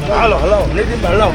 હાલો hello hello.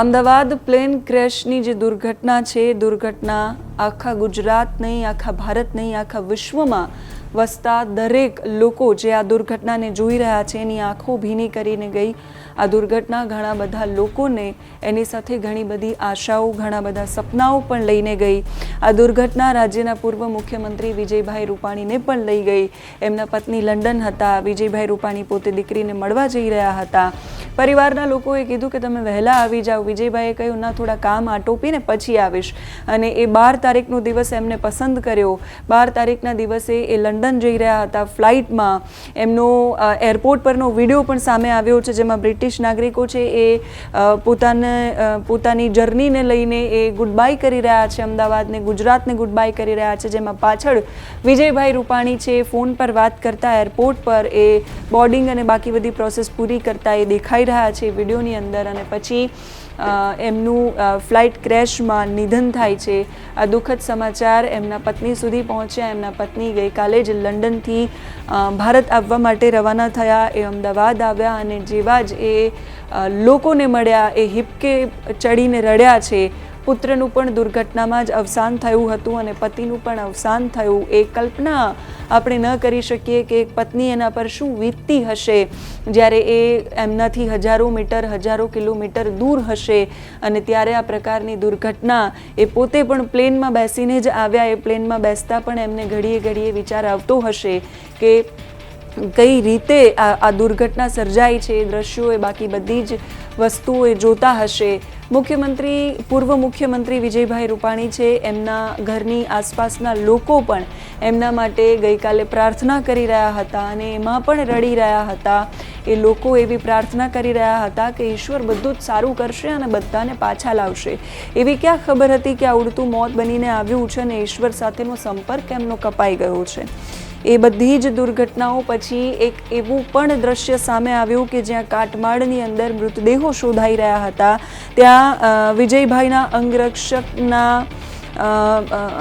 Ahmedabad plane ક્રેશની જે દુર્ઘટના છે, દુર્ઘટના આખા ગુજરાત નહીં, આખા ભારત નહીં, આખા વિશ્વમાં વસતા દરેક લોકો જે આ દુર્ઘટનાને જોઈ રહ્યા છે એની આંખો ભીની કરીને ગઈ. આ દુર્ઘટના ઘણા બધા લોકોને એની સાથે ઘણી બધી આશાઓ, ઘણા બધા સપનાઓ પણ લઈને ગઈ. આ દુર્ઘટના રાજ્યના પૂર્વ મુખ્યમંત્રી વિજયભાઈ રૂપાણીને પણ લઈ ગઈ. એમના પત્ની લંડન હતા. વિજયભાઈ રૂપાણી પોતે દીકરીને મળવા જઈ રહ્યા હતા. પરિવારના લોકોએ કીધું કે તમે વહેલા આવી જાઓ. વિજયભાઈએ કહ્યું ના, થોડા કામ આટોપીને પછી આવીશ. અને એ 12 તારીખનો દિવસ એમને પસંદ કર્યો. 12 તારીખના દિવસે એ લંડન જઈ રહ્યા હતા ફ્લાઇટમાં. એમનો એરપોર્ટ પરનો વિડીયો પણ સામે આવ્યો છે, જેમાં બ્રિટિશ નાગરિકો છે એ પોતાની જર્નીને લઈને એ ગુડ બાય કરી રહ્યા છે. અમદાવાદને, ગુજરાતને ગુડ બાય કરી રહ્યા છે, જેમાં પાછળ વિજયભાઈ રૂપાણી છે ફોન પર વાત કરતા એરપોર્ટ પર એ બોર્ડિંગ અને બાકી બધી પ્રોસેસ પૂરી કરતા એ દેખાઈ રહ્યા છે વિડીયોની અંદર. અને પછી એમનું ફ્લાઇટ ક્રેશમાં નિધન થાય છે. આ દુઃખદ સમાચાર એમના પત્ની સુધી પહોંચ્યા. એમના પત્ની ગઈકાલે જ લંડનથી ભારત આવવા માટે રવાના થયા. એ અમદાવાદ આવ્યા અને જેવા જ એ લોકોને મળ્યા, એ હિપકે ચડીને રડ્યા છે. પુત્રનું પણ દુર્ઘટનામાં જ અવસાન થયું હતું અને પતિનું પણ અવસાન થયું. એ કલ્પના આપણે ન કરી શકીએ કે એક પત્ની એના પર શું વીતતી હશે જ્યારે એ એમનાથી હજારો મીટર, હજારો કિલોમીટર દૂર હશે. અને ત્યારે આ પ્રકારની દુર્ઘટના, એ પોતે પણ પ્લેનમાં બેસીને જ આવ્યા. એ પ્લેનમાં બેસતા પણ એમને ઘડીએ ઘડીએ વિચાર આવતો હશે કે કઈ રીતે આ દુર્ઘટના સર્જાઈ છે. એ દ્રશ્યો, એ બાકી બધી જ વસ્તુઓ એ જોતા હશે. પૂર્વ મુખ્યમંત્રી વિજયભાઈ રૂપાણી છે, એમના ઘરની આસપાસના લોકો પણ એમના માટે ગઈકાલે પ્રાર્થના કરી રહ્યા હતા અને એમાં પણ રડી રહ્યા હતા. એ લોકો એવી પ્રાર્થના કરી રહ્યા હતા કે ઈશ્વર બધું જ સારું કરશે અને બધાને પાછા લાવશે. એવી ક્યાં ખબર હતી કે આ ઉડતું મોત બનીને આવ્યું છે અને ઈશ્વર સાથેનો સંપર્ક એમનો કપાઈ ગયો છે. એ બધી જ દુર્ઘટનાઓ પછી એક એવું પણ દ્રશ્ય સામે આવ્યું કે જ્યાં કાટમાળની અંદર મૃતદેહો શોધાઈ રહ્યા હતા. ત્યાં વિજયભાઈના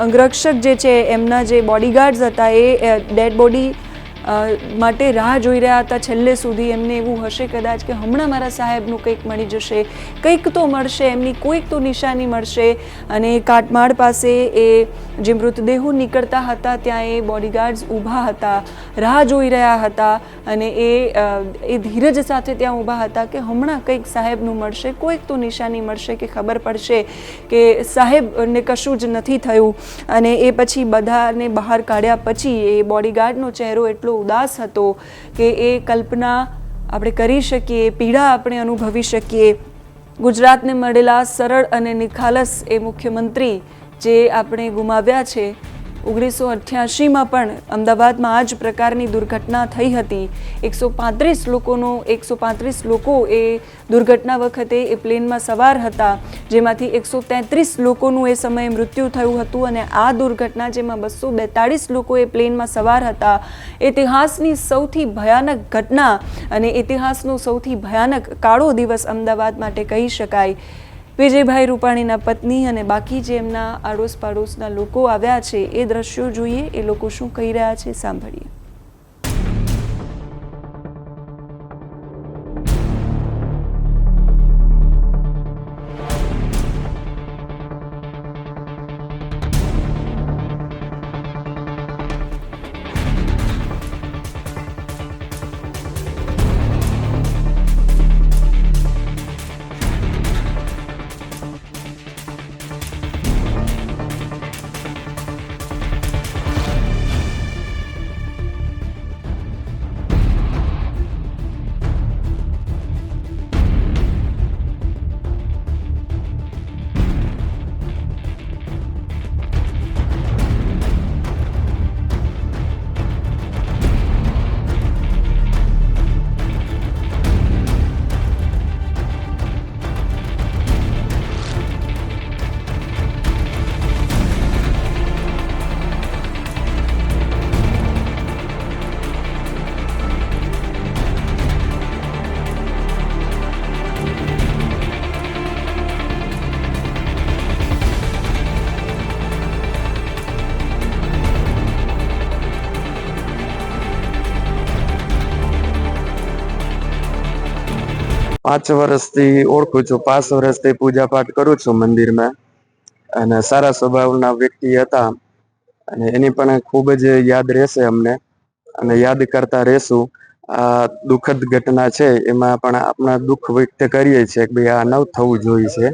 અંગરક્ષક જે છે, એમના જે બોડીગાર્ડ્સ હતા, એ ડેડ બોડી માટે રાહ જોઈ રહ્યા હતા છેલ્લે સુધી. એમને એવું હશે કદાચ કે હમણાં મારા સાહેબનું કંઈક મળી જશે, કંઈક તો મળશે, એમની કોઈક તો નિશાની મળશે. અને કાટમાળ પાસે એ જે મૃતદેહો નીકળતા હતા ત્યાં એ બોડીગાર્ડ્સ ઊભા હતા, રાહ જોઈ રહ્યા હતા. અને એ ધીરજ સાથે ત્યાં ઊભા હતા કે હમણાં કંઈક સાહેબનું મળશે, કોઈક તો નિશાની મળશે કે ખબર પડશે કે સાહેબને કશું જ નથી થયું. અને એ પછી બધાને બહાર કાઢ્યા પછી એ બોડીગાર્ડનો ચહેરો એટલો ઉદાસ હતો કે એ કલ્પના આપણે કરી શકીએ, પીડા આપણે અનુભવી શકીએ. ગુજરાતને મળેલા સરળ અને નિખાલસ એ મુખ્યમંત્રી જે આપણે ગુમાવ્યા છે. 1988માં પણ અમદાવાદમાં આ જ પ્રકારની દુર્ઘટના થઈ હતી. 135 લોકો એ દુર્ઘટના વખતે એ પ્લેનમાં સવાર હતા, જેમાંથી 133 લોકોનું એ સમયે મૃત્યુ થયું હતું. અને આ દુર્ઘટના જેમાં 242 લોકો એ પ્લેનમાં સવાર હતા, ઇતિહાસની સૌથી ભયાનક ઘટના અને ઇતિહાસનો સૌથી ભયાનક કાળો દિવસ અમદાવાદ માટે કહી શકાય. વિજયભાઈ રૂપાણીના પત્ની અને બાકી જે એમના આડોશ પાડોશના લોકો આવ્યા છે, એ દ્રશ્યો જોઈએ. એ લોકો શું કહી રહ્યા છે, સાંભળીએ. 5 વર્ષથી ઓળખું છું. 5 વર્ષથી પૂજા પાઠ કરું છું મંદિરમાં અને સારા સ્વભાવના વ્યક્તિ હતા અને એની પણ ખૂબ જ યાદ રહેશે અમને અને યાદ કરતા રહેશું. આ દુઃખદ ઘટના છે એમાં પણ આપણા દુઃખ વ્યક્ત કરીએ છીએ કે ભાઈ આ ન થવું જોઈએ છે.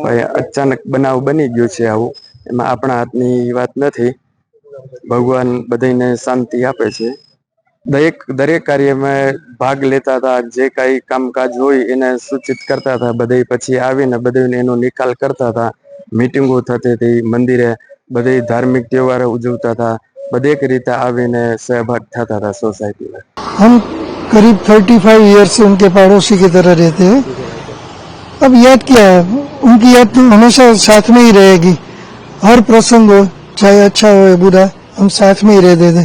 ભાઈ અચાનક બનાવ બની ગયો છે આવું, એમાં આપણા હાથની વાત નથી. ભગવાન બધાને શાંતિ આપે છે. દરેક કાર્યમાં ભાગ લેતા હતા. જે કાંઈ કામકાજ હોય એને સૂચિત કરતા હતા. બધે પછી આવીને બધે એનો નિકાલ કરતા હતા. મીટિંગો થતી હતી મંદિરે, બધે ધાર્મિક તહેવારો ઉજવતા હતા. बदेक रीते आवीने सहभाग थता था सोसाइटी में। हम करीब 35 ईयर से उनके पड़ोसी की तरह रहते हैं। अब याद क्या है, उनकी याद तो हमेशा साथ में ही रहेगी। हर प्रसंग हो, चाहे अच्छा हो या बुरा, हम साथ में ही रहते थे।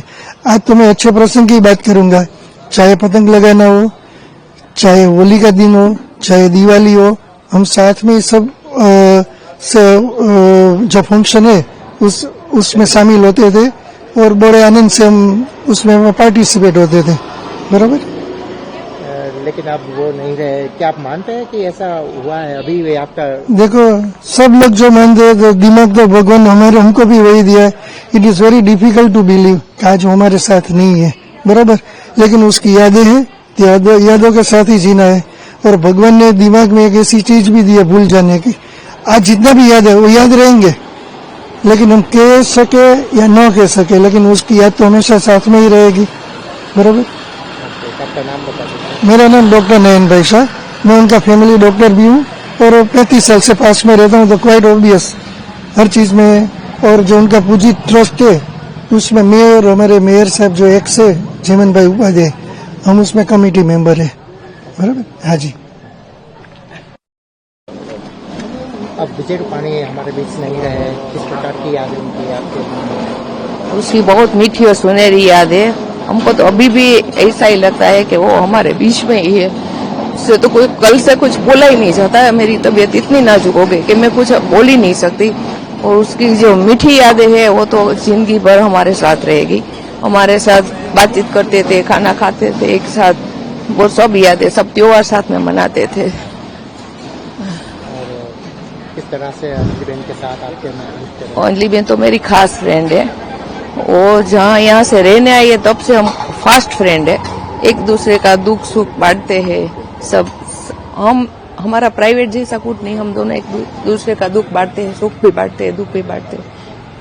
आज तो मैं अच्छे प्रसंग की बात करूंगा, चाहे पतंग लगाना हो, चाहे होली का दिन हो, चाहे दिवाली हो, हम साथ में सब जो फंक्शन है उसमें शामिल होते थे और बड़े आनंद से हम उसमें पार्टिसिपेट होते थे। बराबर। लेकिन अब वो नहीं रहे, क्या आप मानते हैं कि ऐसा हुआ है? अभी वे आपका देखो, सब लोग जो मानते हैं तो दिमाग तो भगवान हमारे हमको भी वही दिया है। It is very difficult to believe आज हमारे साथ नहीं है। बराबर। लेकिन उसकी यादें हैं, यादों के साथ ही जीना है। और भगवान ने दिमाग में एक ऐसी चीज भी दी है भूल जाने की। आज जितना भी याद है वो याद रहेंगे, लेकिन हम कह सके या न कह सके, लेकिन उसकी याद तो हमेशा साथ में ही रहेगी। बराबर। आपका नाम बता दीजिए। मेरा नाम डॉक्टर नयन भाई शाह, मैं उनका फैमिली डॉक्टर भी हूँ और 35 साल से पास में रहता हूँ, तो क्वाइट ऑब्वियस हर चीज में। और जो उनका पूजित ट्रस्ट है उसमें मैं और हमारे मेयर साहब जो एक्स है जेमन भाई उपाध्याय, हम उसमें कमेटी मेंबर है। बराबर। हाँ जी। अब विजय रूपाणी हमारे बीच नहीं रहे, किस प्रकार की याद है उनकी आपके? उसकी बहुत मीठी और सुनहरी याद है। हमको तो अभी भी ऐसा ही लगता है कि वो हमारे बीच में ही है। उससे तो कोई कल से कुछ बोला ही नहीं जाता है। मेरी तबीयत इतनी नाजुक हो गई कि मैं कुछ बोल ही नहीं सकती। और उसकी जो मीठी यादें हैं वो तो जिंदगी भर हमारे साथ रहेगी। हमारे साथ बातचीत करते थे, खाना खाते थे एक साथ, वो सब यादें, सब त्योहार साथ में मनाते थे। किस तरह से अंजलि बहन के साथ आपके? अंजलि बहन तो मेरी खास फ्रेंड है। वो जहाँ यहाँ से रहने आई है तब से हम फास्ट फ्रेंड है। एक दूसरे का दुख सुख बांटते हैं सब। हम हमारा प्राइवेट जैसा कुछ नहीं, हम दोनों एक दूसरे का दुख बांटते हैं, सुख भी बांटते हैं, दुख भी बांटते हैं।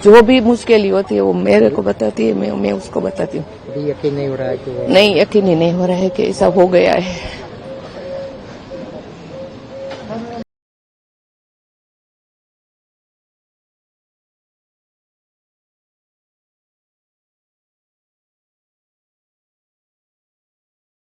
जो भी मुश्किल होती है वो मेरे को बताती है, मैं उसको बताती हूँ। अभी यकीन नहीं हो रहा है कि नहीं, यकीन ही नहीं हो रहा है कि ऐसा हो गया है।